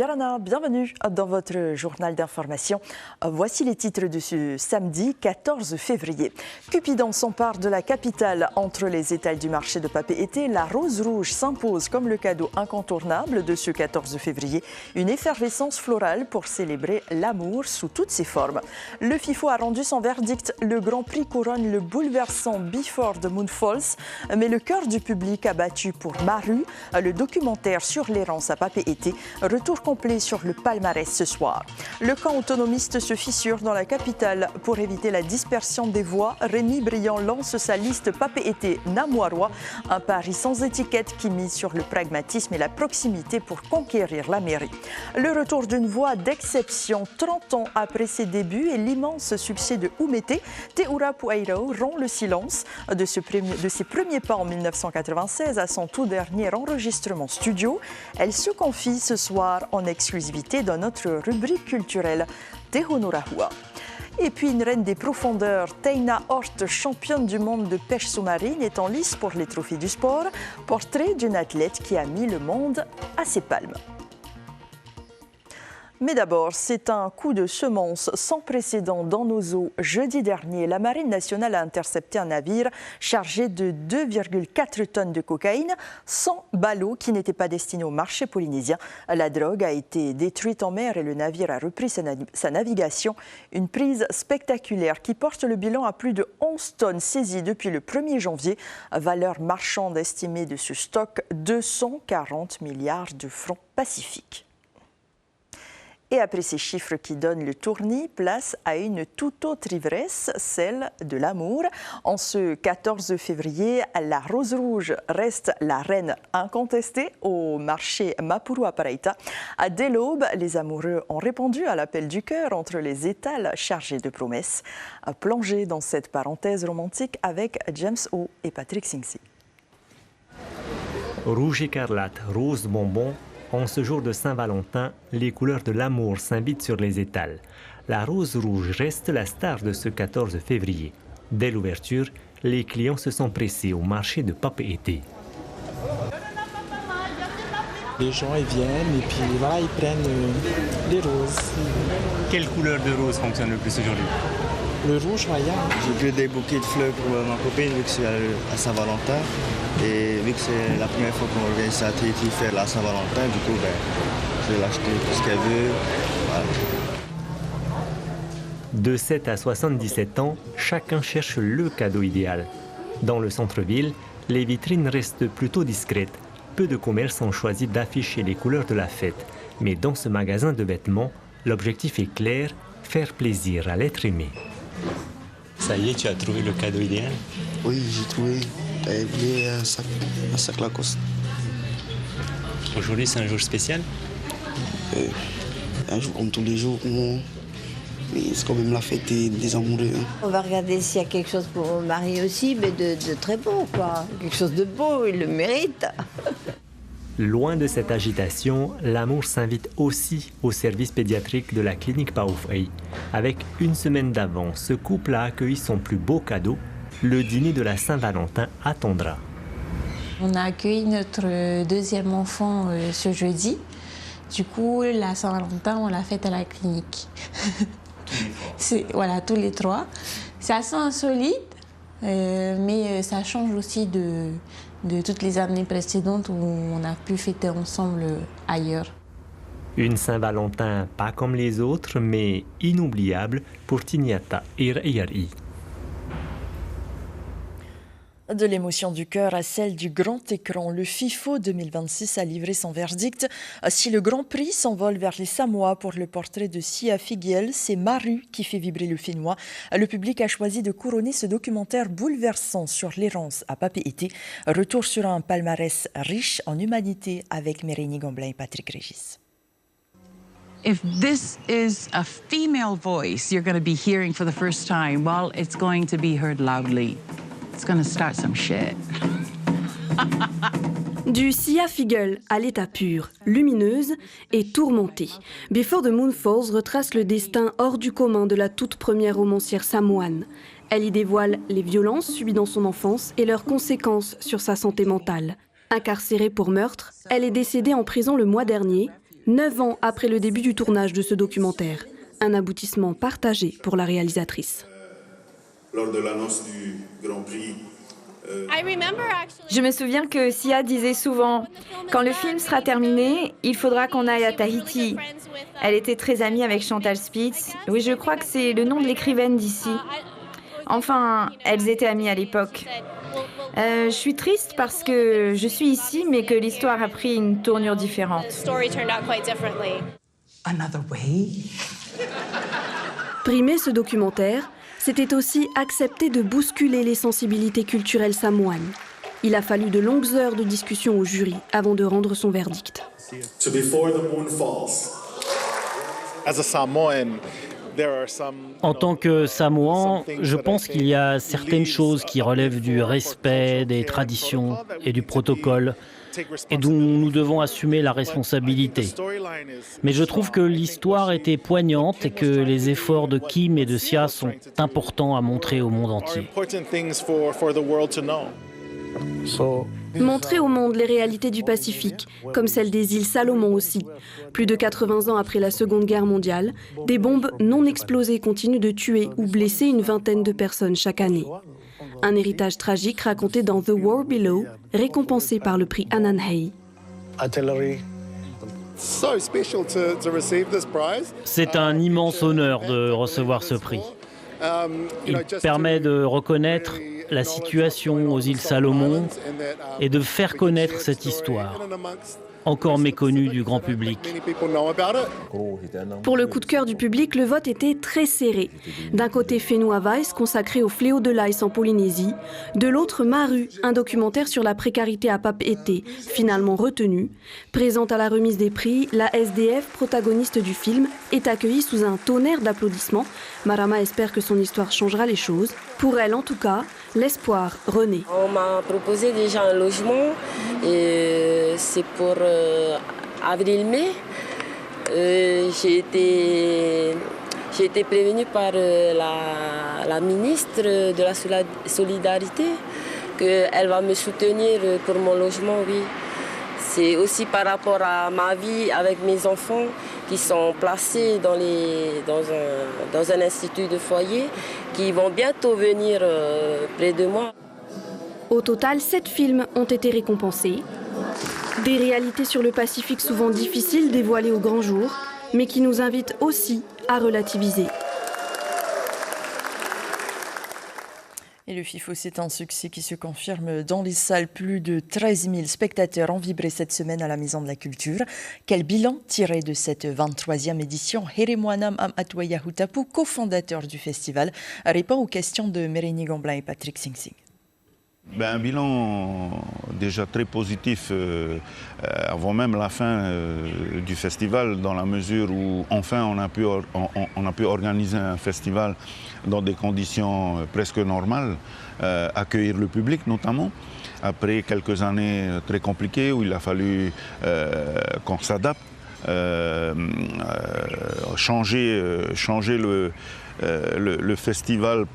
Yarana, bienvenue dans votre journal d'information. Voici les titres de ce samedi 14 février. Cupidon s'empare de la capitale. Entre les étals du marché de Papeete, la rose rouge s'impose comme le cadeau incontournable de ce 14 février. Une effervescence florale pour célébrer l'amour sous toutes ses formes. Le FIFO a rendu son verdict. Le Grand Prix couronne le bouleversant Before the Moon Falls. Mais le cœur du public a battu pour Maru, le documentaire sur l'errance à Papeete. Retour complet sur le palmarès ce soir. Le camp autonomiste se fissure dans la capitale. Pour éviter la dispersion des voix, Rémi Briand lance sa liste Papeete-Namoirois, un pari sans étiquette qui mise sur le pragmatisme et la proximité pour conquérir la mairie. Le retour d'une voix d'exception 30 ans après ses débuts et l'immense succès de Oumete, Teura Poeirao rompt le silence de ses premiers pas en 1996 à son tout dernier enregistrement studio. Elle se confie ce soir en exclusivité dans notre rubrique culturelle Tehonurahua. Et puis une reine des profondeurs, Teina Hort, championne du monde de pêche sous-marine, est en lice pour les trophées du sport. Portrait d'une athlète qui a mis le monde à ses palmes. Mais d'abord, c'est un coup de semence sans précédent dans nos eaux. Jeudi dernier, la Marine nationale a intercepté un navire chargé de 2,4 tonnes de cocaïne, sans ballot qui n'était pas destiné au marché polynésien. La drogue a été détruite en mer et le navire a repris sa navigation. Une prise spectaculaire qui porte le bilan à plus de 11 tonnes saisies depuis le 1er janvier. Valeur marchande estimée de ce stock, 240 milliards de francs pacifiques. Et après ces chiffres qui donnent le tournis, place à une toute autre ivresse, celle de l'amour. En ce 14 février, la rose rouge reste la reine incontestée au marché Mapurua Paraita. Dès l'aube, les amoureux ont répondu à l'appel du cœur entre les étals chargés de promesses. Plongez dans cette parenthèse romantique avec James O et Patrick Singsi. Rouge écarlate, rose bonbon. En ce jour de Saint-Valentin, les couleurs de l'amour s'invitent sur les étals. La rose rouge reste la star de ce 14 février. Dès l'ouverture, les clients se sont pressés au marché de Papeete. Les gens ils viennent et puis voilà, ils prennent les roses. Quelle couleur de rose fonctionne le plus aujourd'hui? Le rouge royal. J'ai pris des bouquets de fleurs pour ma copine vu que c'est à Saint-Valentin. Et vu que c'est la première fois qu'on organise à Tahiti faire la Saint-Valentin, du coup, je vais l'acheter tout ce qu'elle veut. Voilà. De 7 à 77 ans, chacun cherche le cadeau idéal. Dans le centre-ville, les vitrines restent plutôt discrètes. Peu de commerces ont choisi d'afficher les couleurs de la fête. Mais dans ce magasin de vêtements, l'objectif est clair, faire plaisir à l'être aimé. Ça y est, tu as trouvé le cadeau idéal? Oui, j'ai trouvé. Elle voulait un sac Lacoste. Aujourd'hui, c'est un jour spécial? Un jour comme tous les jours, mais c'est quand même la fête des amoureux. Hein. On va regarder s'il y a quelque chose pour mon mari aussi, mais de très beau, quoi. Quelque chose de beau, il le mérite. Loin de cette agitation, l'amour s'invite aussi au service pédiatrique de la clinique Paufei. Avec une semaine d'avance, ce couple a accueilli son plus beau cadeau. Le dîner de la Saint-Valentin attendra. On a accueilli notre deuxième enfant ce jeudi. Du coup, la Saint-Valentin, on l'a faite à la clinique. Voilà, tous les trois. C'est assez insolite, mais ça change aussi de toutes les années précédentes où on a pu fêter ensemble ailleurs. Une Saint-Valentin pas comme les autres, mais inoubliable pour Tiniata et Rayari. De l'émotion du cœur à celle du grand écran, le FIFO 2026 a livré son verdict. Si le Grand Prix s'envole vers les Samoa pour le portrait de Sia Figiel, c'est Maru qui fait vibrer le Finnois. Le public a choisi de couronner ce documentaire bouleversant sur l'errance à Papeete. Retour sur un palmarès riche en humanité avec Mérénie Gamblin et Patrick Régis. If this is a female voice you're going to be hearing for the first time, well, it's going to be heard loudly. It's gonna start some shit. Du Sia Figiel à l'état pur, lumineuse et tourmentée, Before the Moon Falls retrace le destin hors du commun de la toute première romancière samoane. Elle y dévoile les violences subies dans son enfance et leurs conséquences sur sa santé mentale. Incarcérée pour meurtre, elle est décédée en prison le mois dernier. 9 ans après le début du tournage de ce documentaire. Un aboutissement partagé pour la réalisatrice. Lors de l'annonce du Grand Prix, je me souviens que Sia disait souvent « Quand le film sera terminé, il faudra qu'on aille à Tahiti ». Elle était très amie avec Chantal Spitz. Oui, je crois que c'est le nom de l'écrivaine d'ici. Enfin, elles étaient amies à l'époque. Je suis triste parce que je suis ici, mais que l'histoire a pris une tournure différente. Primer ce documentaire, c'était aussi accepter de bousculer les sensibilités culturelles samoanes. Il a fallu de longues heures de discussion au jury avant de rendre son verdict. En tant que Samoan, je pense qu'il y a certaines choses qui relèvent du respect, des traditions et du protocole, et dont nous devons assumer la responsabilité. Mais je trouve que l'histoire était poignante et que les efforts de Kim et de Sia sont importants à montrer au monde entier. Montrer au monde les réalités du Pacifique, comme celle des îles Salomon aussi. Plus de 80 ans après la Seconde Guerre mondiale, des bombes non explosées continuent de tuer ou blesser une vingtaine de personnes chaque année. Un héritage tragique raconté dans The War Below, récompensé par le prix Annan Hay. C'est un immense honneur de recevoir ce prix. Il permet de reconnaître la situation aux îles Salomon et de faire connaître cette histoire, encore méconnue du grand public. Pour le coup de cœur du public, le vote était très serré. D'un côté, Whenua Vice, consacré au fléau de l'ice en Polynésie. De l'autre, Maru, un documentaire sur la précarité à Papeete, finalement retenu. Présente à la remise des prix, la SDF, protagoniste du film, est accueillie sous un tonnerre d'applaudissements. Marama espère que son histoire changera les choses. Pour elle, en tout cas, l'espoir renaît. On m'a proposé déjà un logement et c'est pour avril-mai. J'ai été prévenue par la ministre de la Solidarité qu'elle va me soutenir pour mon logement, oui. C'est aussi par rapport à ma vie avec mes enfants qui sont placés dans un institut de foyer, qui vont bientôt venir près de moi. Au total, 7 films ont été récompensés. Des réalités sur le Pacifique souvent difficiles dévoilées au grand jour, mais qui nous invitent aussi à relativiser. Et le FIFO, c'est un succès qui se confirme dans les salles. Plus de 13 000 spectateurs ont vibré cette semaine à la Maison de la Culture. Quel bilan tiré de cette 23e édition? Heremoanam Amatwaya Hutapu, cofondateur du festival, répond aux questions de Mérénie Gomblin et Patrick Sing Sing. Un bilan déjà très positif avant même la fin du festival, dans la mesure où enfin on a pu organiser un festival dans des conditions presque normales, accueillir le public notamment, après quelques années très compliquées où il a fallu qu'on s'adapte, changer le festival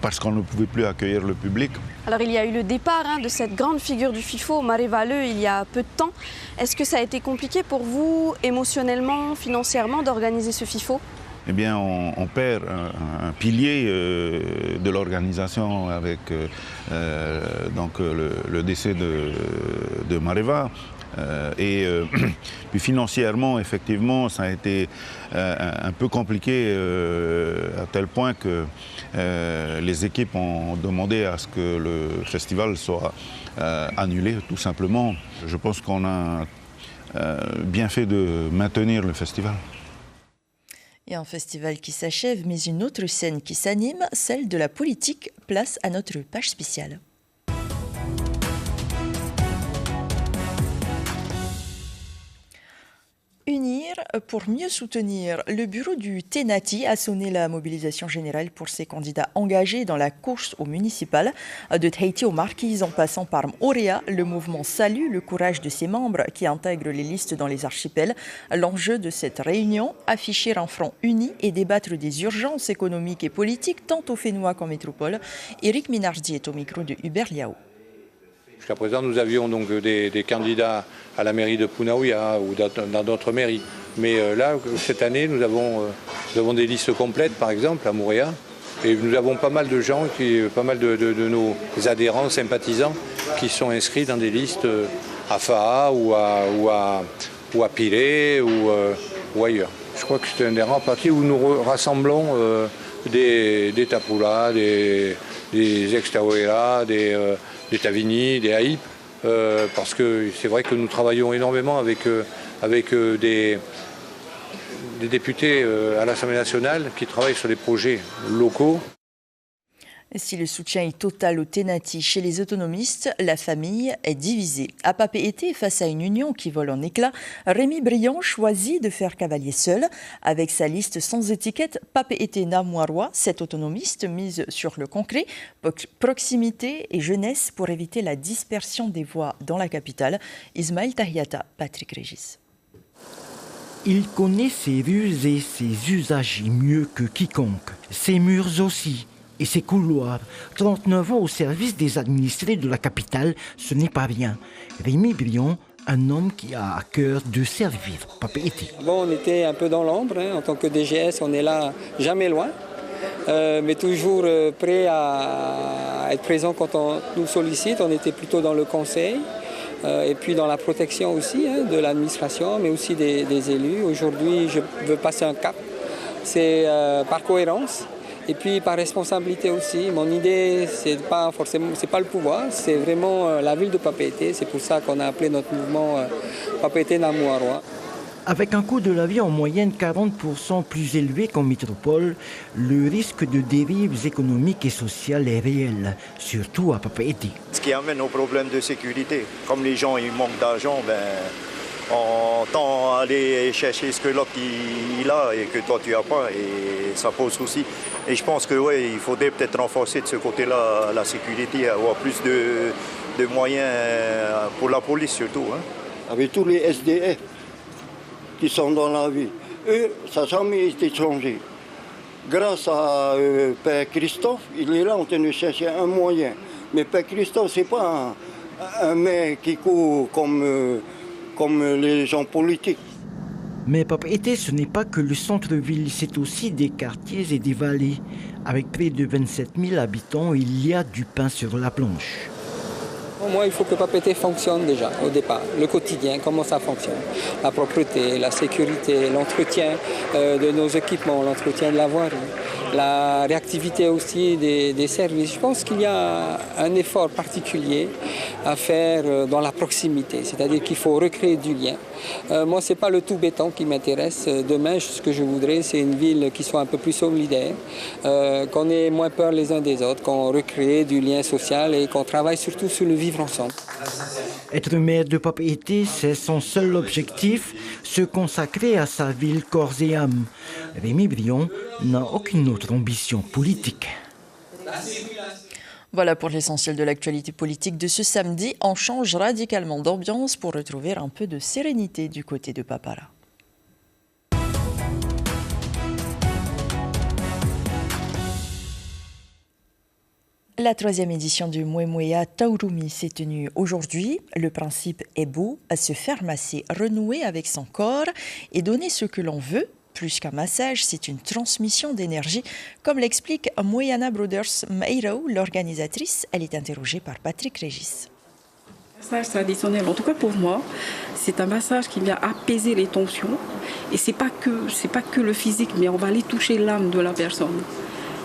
parce qu'on ne pouvait plus accueillir le public. Alors il y a eu le départ de cette grande figure du FIFO, Maré Valleux, il y a peu de temps. Est-ce que ça a été compliqué pour vous, émotionnellement, financièrement, d'organiser ce FIFO? Eh bien, on perd un pilier de l'organisation avec donc le décès de Mareva. Puis financièrement, effectivement, ça a été un peu compliqué à tel point que les équipes ont demandé à ce que le festival soit annulé, tout simplement. Je pense qu'on a bien fait de maintenir le festival. Et un festival qui s'achève, mais une autre scène qui s'anime, celle de la politique. Place à notre page spéciale. Unir pour mieux soutenir. Le bureau du TENATI a sonné la mobilisation générale pour ses candidats engagés dans la course au municipal. De Tahiti aux Marquises en passant par Moorea, le mouvement salue le courage de ses membres qui intègrent les listes dans les archipels. L'enjeu de cette réunion, afficher un front uni et débattre des urgences économiques et politiques tant au Whenua qu'en métropole. Éric Minardi est au micro de Hubert Liao. Jusqu'à présent, nous avions donc des candidats à la mairie de Punauia ou dans d'autres mairies. Mais là, cette année, nous avons des listes complètes, par exemple, à Moorea. Et nous avons pas mal de gens, pas mal de nos adhérents, sympathisants, qui sont inscrits dans des listes à Faa ou à Pirée ou ailleurs. Je crois que c'est un des rares partis où nous rassemblons des Tapula, des Extawera, des Tavini, des Haïp, parce que c'est vrai que nous travaillons énormément avec des députés à l'Assemblée nationale qui travaillent sur des projets locaux. Si le soutien est total au Tenati chez les autonomistes, la famille est divisée. À Papeete, face à une union qui vole en éclats, Rémi Briand choisit de faire cavalier seul. Avec sa liste sans étiquette Papeete Namuarwa, cet autonomiste mise sur le concret, proximité et jeunesse pour éviter la dispersion des voix dans la capitale. Ismaël Tahiata, Patrick Régis. Il connaît ses rues et ses usagers mieux que quiconque. Ses murs aussi. Et ses couloirs. 39 ans au service des administrés de la capitale, ce n'est pas rien. Rémi Briand, un homme qui a à cœur de servir Papeete. Bon, on était un peu dans l'ombre, en tant que DGS, on est là jamais loin, mais toujours prêt à être présent quand on nous sollicite. On était plutôt dans le conseil. Et puis dans la protection aussi de l'administration, mais aussi des élus. Aujourd'hui, je veux passer un cap. C'est par cohérence. Et puis par responsabilité aussi. Mon idée, c'est pas le pouvoir, c'est vraiment la ville de Papeete. C'est pour ça qu'on a appelé notre mouvement Papeete Namuarwa. Avec un coût de la vie en moyenne 40% plus élevé qu'en métropole, le risque de dérives économiques et sociales est réel, surtout à Papeete. Ce qui amène au problème de sécurité. Comme les gens ils manquent d'argent, on tend à aller chercher ce que l'autre il a et que toi tu n'as pas, et ça pose souci. Et je pense que il faudrait peut-être renforcer de ce côté-là la sécurité, avoir plus de moyens pour la police surtout. Avec tous les SDF qui sont dans la vie, eux, ça n'a jamais été changé. Grâce à Père Christophe, il est là en train de chercher un moyen. Mais Père Christophe, ce n'est pas un maire qui court comme les gens politiques. Mais Papeete, ce n'est pas que le centre-ville, c'est aussi des quartiers et des vallées. Avec près de 27 000 habitants, il y a du pain sur la planche. Moi, il faut que Papeete fonctionne déjà au départ. Le quotidien, comment ça fonctionne. La propreté, la sécurité, l'entretien de nos équipements, l'entretien de la voirie, la réactivité aussi des services. Je pense qu'il y a un effort particulier à faire dans la proximité, c'est-à-dire qu'il faut recréer du lien. Moi, ce n'est pas le tout béton qui m'intéresse. Demain, ce que je voudrais, c'est une ville qui soit un peu plus solidaire, qu'on ait moins peur les uns des autres, qu'on recrée du lien social et qu'on travaille surtout sur le vivre ensemble. Être maire de Papeete, c'est son seul objectif, se consacrer à sa ville corps et âme. Rémi Briand n'a aucune autre ambition politique. Voilà pour l'essentiel de l'actualité politique de ce samedi. On change radicalement d'ambiance pour retrouver un peu de sérénité du côté de Papara. La 3e édition du Mwemoea Taurumi s'est tenue aujourd'hui. Le principe est beau, à se faire masser, renouer avec son corps et donner ce que l'on veut. Plus qu'un massage, c'est une transmission d'énergie, comme l'explique Moyana Brothers Meiro, l'organisatrice. Elle est interrogée par Patrick Régis. Massage traditionnel, en tout cas pour moi, c'est un massage qui vient apaiser les tensions. Et c'est pas que le physique, mais on va aller toucher l'âme de la personne.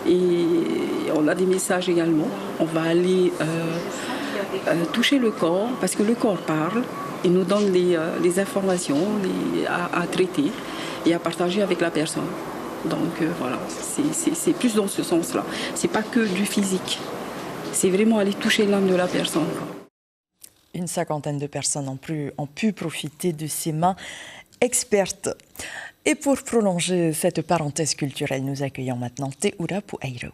Et on a des messages également. On va aller toucher le corps, parce que le corps parle et nous donne les informations à traiter et à partager avec la personne. Donc voilà, c'est plus dans ce sens-là. C'est pas que du physique. C'est vraiment aller toucher l'âme de la personne. Une 50aine de personnes ont pu profiter de ces mains expertes. Et pour prolonger cette parenthèse culturelle, nous accueillons maintenant Te Urapu Airo.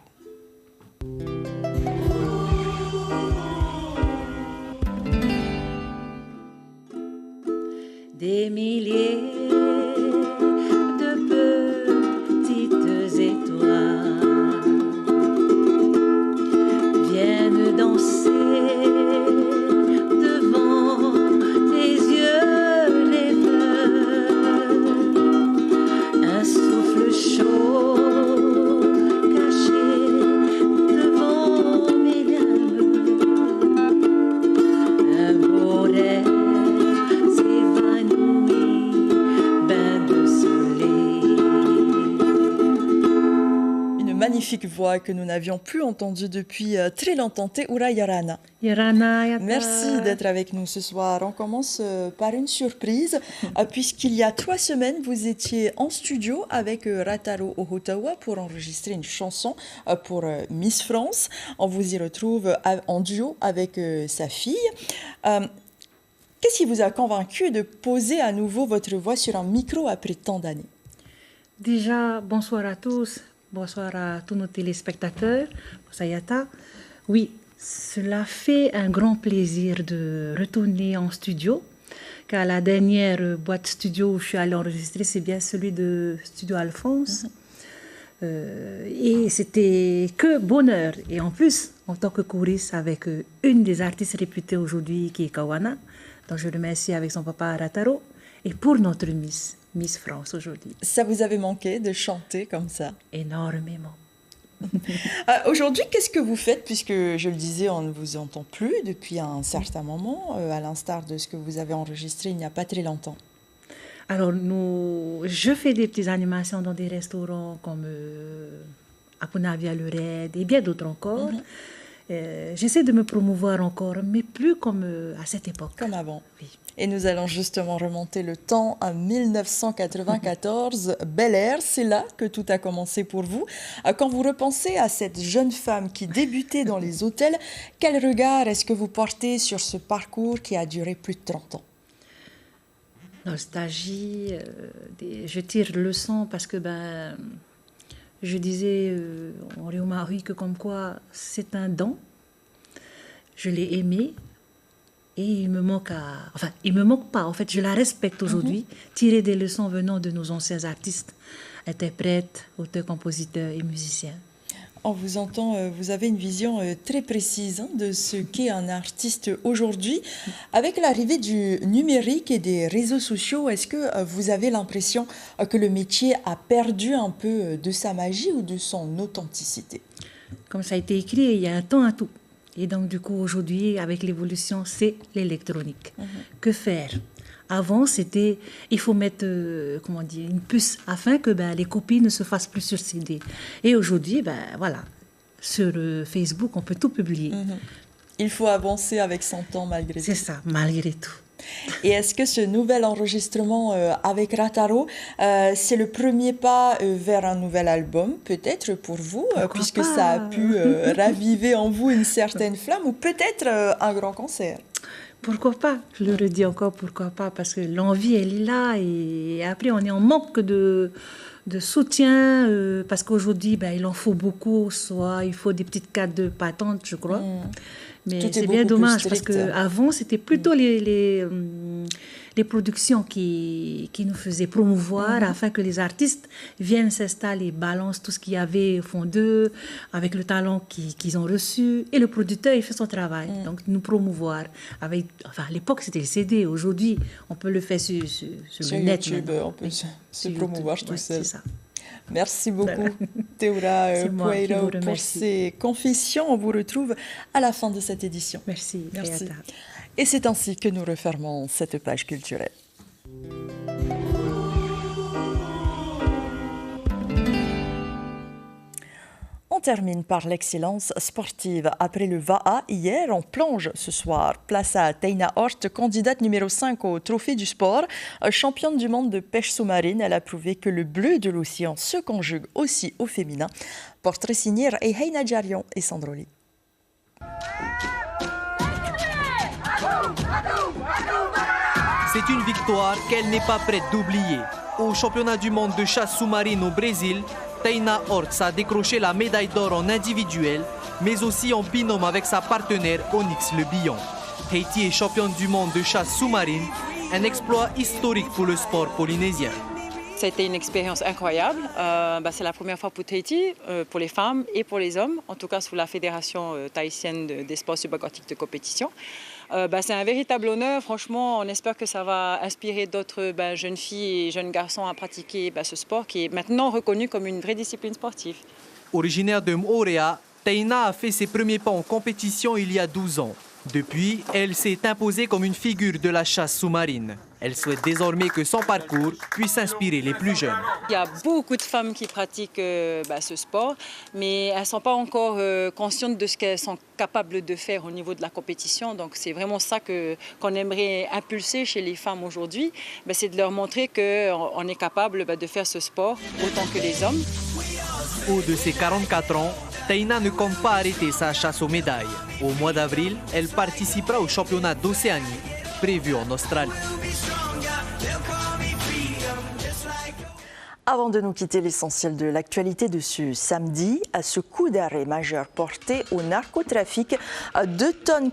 Des milliers de petites étoiles viennent danser devant tes yeux, les fleurs magnifique voix que nous n'avions plus entendue depuis très longtemps, Teura Yarana. Merci d'être avec nous ce soir. On commence par une surprise, puisqu'il y a 3 semaines, vous étiez en studio avec Rataro Ohotawa pour enregistrer une chanson pour Miss France. On vous y retrouve en duo avec sa fille. Qu'est-ce qui vous a convaincu de poser à nouveau votre voix sur un micro après tant d'années? Déjà, bonsoir à tous, bonsoir à tous nos téléspectateurs. Sayata. Oui, cela fait un grand plaisir de retourner en studio, car la dernière boîte studio où je suis allée enregistrer, c'est bien celui de Studio Alphonse. Et c'était que bonheur. Et en plus, en tant que choriste avec une des artistes réputées aujourd'hui, qui est Kawana, dont je remercie avec son papa Rataro, et pour notre Miss France aujourd'hui. Ça vous avait manqué de chanter comme ça? Énormément. Aujourd'hui, qu'est-ce que vous faites? Puisque, je le disais, on ne vous entend plus depuis un certain moment, à l'instar de ce que vous avez enregistré il n'y a pas très longtemps. Alors, je fais des petites animations dans des restaurants comme Apuna Via le Red et bien d'autres encore. J'essaie de me promouvoir encore, mais plus comme à cette époque. Comme avant. Oui. Et nous allons justement remonter le temps à 1994. Bel Air, c'est là que tout a commencé pour vous. Quand vous repensez à cette jeune femme qui débutait dans les hôtels, quel regard est-ce que vous portez sur ce parcours qui a duré plus de 30 ans? Nostalgie, je tire leçon parce que je disais en Rio Marie que comme quoi c'est un don. Je l'ai aimé et il me manque pas. En fait, je la respecte aujourd'hui. Tirer des leçons venant de nos anciens artistes, interprètes, auteurs, compositeurs et musiciens. On vous entend, vous avez une vision très précise de ce qu'est un artiste aujourd'hui. Avec l'arrivée du numérique et des réseaux sociaux, est-ce que vous avez l'impression que le métier a perdu un peu de sa magie ou de son authenticité? Comme ça a été écrit, il y a un temps à tout. Et donc, du coup, aujourd'hui, avec l'évolution, c'est l'électronique. Que faire? Avant, c'était, il faut mettre une puce afin que les copies ne se fassent plus sur CD. Et aujourd'hui, voilà, sur Facebook, on peut tout publier. Il faut avancer avec son temps malgré tout. C'est ça, malgré tout. Et est-ce que ce nouvel enregistrement avec Rataro, c'est le premier pas vers un nouvel album, peut-être pour vous, puisque pas? Ça a pu raviver en vous une certaine flamme, ou peut-être un grand concert? Pourquoi pas? Je le redis encore, pourquoi pas? Parce que l'envie, elle est là. Et après, on est en manque de soutien. Parce qu'aujourd'hui, il en faut beaucoup. Soit il faut des petites cartes de patente, je crois. Mais c'est bien dommage parce qu'avant, c'était plutôt les productions qui nous faisaient promouvoir afin que les artistes viennent s'installer, balancent tout ce qu'il y avait au fond d'eux, avec le talent qu'ils ont reçu. Et le producteur, il fait son travail. Donc, nous promouvoir. À l'époque, c'était le CD. Aujourd'hui, on peut le faire sur le net. YouTube, on peut se promouvoir tout seul. C'est ça. Merci beaucoup, Teura Poeiro, pour ces confessions. On vous retrouve à la fin de cette édition. Merci. Et c'est ainsi que nous refermons cette page culturelle. On termine par l'excellence sportive. Après le VAA hier, on plonge ce soir. Place à Teina Hort, candidate numéro 5 au Trophée du sport. Championne du monde de pêche sous-marine, elle a prouvé que le bleu de l'océan se conjugue aussi au féminin. Portrait signé Heina Jarion et Sandroli. C'est une victoire qu'elle n'est pas prête d'oublier. Au championnat du monde de chasse sous-marine au Brésil, Teina Hort a décroché la médaille d'or en individuel, mais aussi en binôme avec sa partenaire Onyx Le Billon. Haiti est championne du monde de chasse sous-marine, un exploit historique pour le sport polynésien. C'était une expérience incroyable. C'est la première fois pour Tahiti, pour les femmes et pour les hommes, en tout cas sous la Fédération tahitienne des sports subaquatiques de compétition. C'est un véritable honneur. Franchement, on espère que ça va inspirer d'autres jeunes filles et jeunes garçons à pratiquer ce sport qui est maintenant reconnu comme une vraie discipline sportive. Originaire de Moorea, Teina a fait ses premiers pas en compétition il y a 12 ans. Depuis, elle s'est imposée comme une figure de la chasse sous-marine. Elle souhaite désormais que son parcours puisse inspirer les plus jeunes. Il y a beaucoup de femmes qui pratiquent ce sport, mais elles ne sont pas encore conscientes de ce qu'elles sont capables de faire au niveau de la compétition. Donc c'est vraiment ça qu'on aimerait impulser chez les femmes aujourd'hui, c'est de leur montrer qu'on est capable de faire ce sport autant que les hommes. Haut de ses 44 ans, Taina ne compte pas arrêter sa chasse aux médailles. Au mois d'avril, elle participera au championnat d'Océanie, prévu en Australie. Avant de nous quitter, l'essentiel de l'actualité de ce samedi, à ce coup d'arrêt majeur porté au narcotrafic, 2,4 tonnes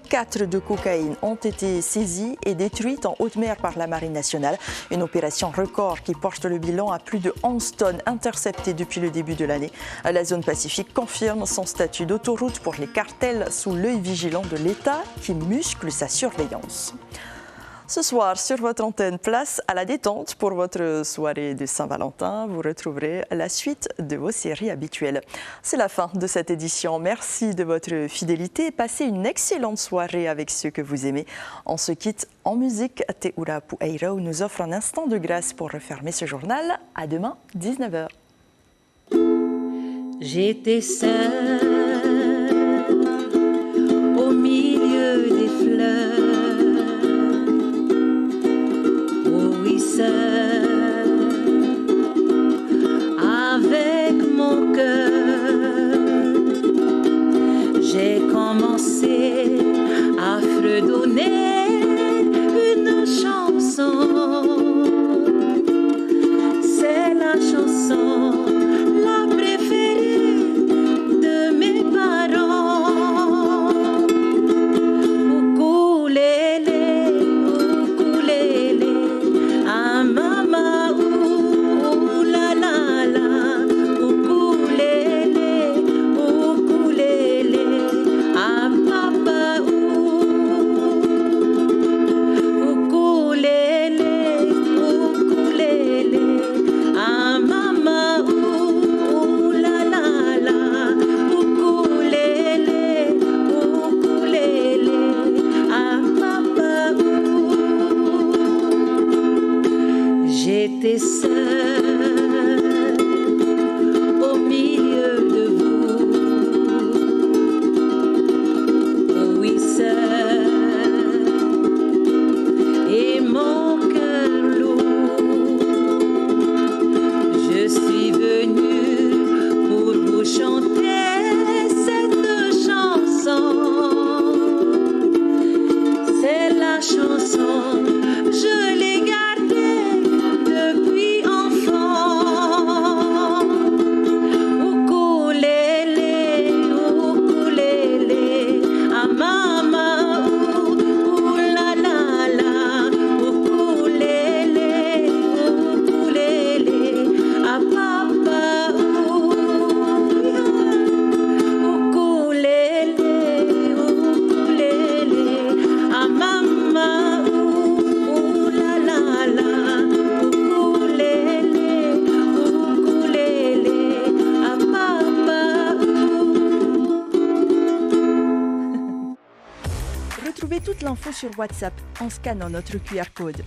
de cocaïne ont été saisies et détruites en haute mer par la Marine nationale. Une opération record qui porte le bilan à plus de 11 tonnes interceptées depuis le début de l'année. La zone Pacifique confirme son statut d'autoroute pour les cartels sous l'œil vigilant de l'État qui muscle sa surveillance. Ce soir, sur votre antenne, place à la détente pour votre soirée de Saint-Valentin. Vous retrouverez la suite de vos séries habituelles. C'est la fin de cette édition. Merci de votre fidélité. Passez une excellente soirée avec ceux que vous aimez. On se quitte en musique. Teura Pueiro nous offre un instant de grâce pour refermer ce journal. À demain, 19h. J'étais seule au milieu des fleurs. Avec mon cœur, j'ai commencé à fredonner une chanson. C'est la chanson la préférée de mes parents. Ukulélé, ukulélé, ah maman, ouh la la la, ukulélé, ukulélé, ah papa, ukulélé, ukulélé, ah maman, ouh la la la, ukulélé, ukulélé, ah papa. J'étais seule au milieu de vous, oui seule, et mon cœur lourd. Je suis venue pour vous chanter cette chanson. C'est la chanson, je l'ai gardée depuis enfant. Ukulélé, ukulélé, ah maman, ouh la la la, ukulélé, ukulélé, ah papa, ukulélé, ukulélé, ah maman, ouh la la la, ukulélé, ukulélé, ah papa. Retrouvez toute l'info sur WhatsApp en scannant notre QR code.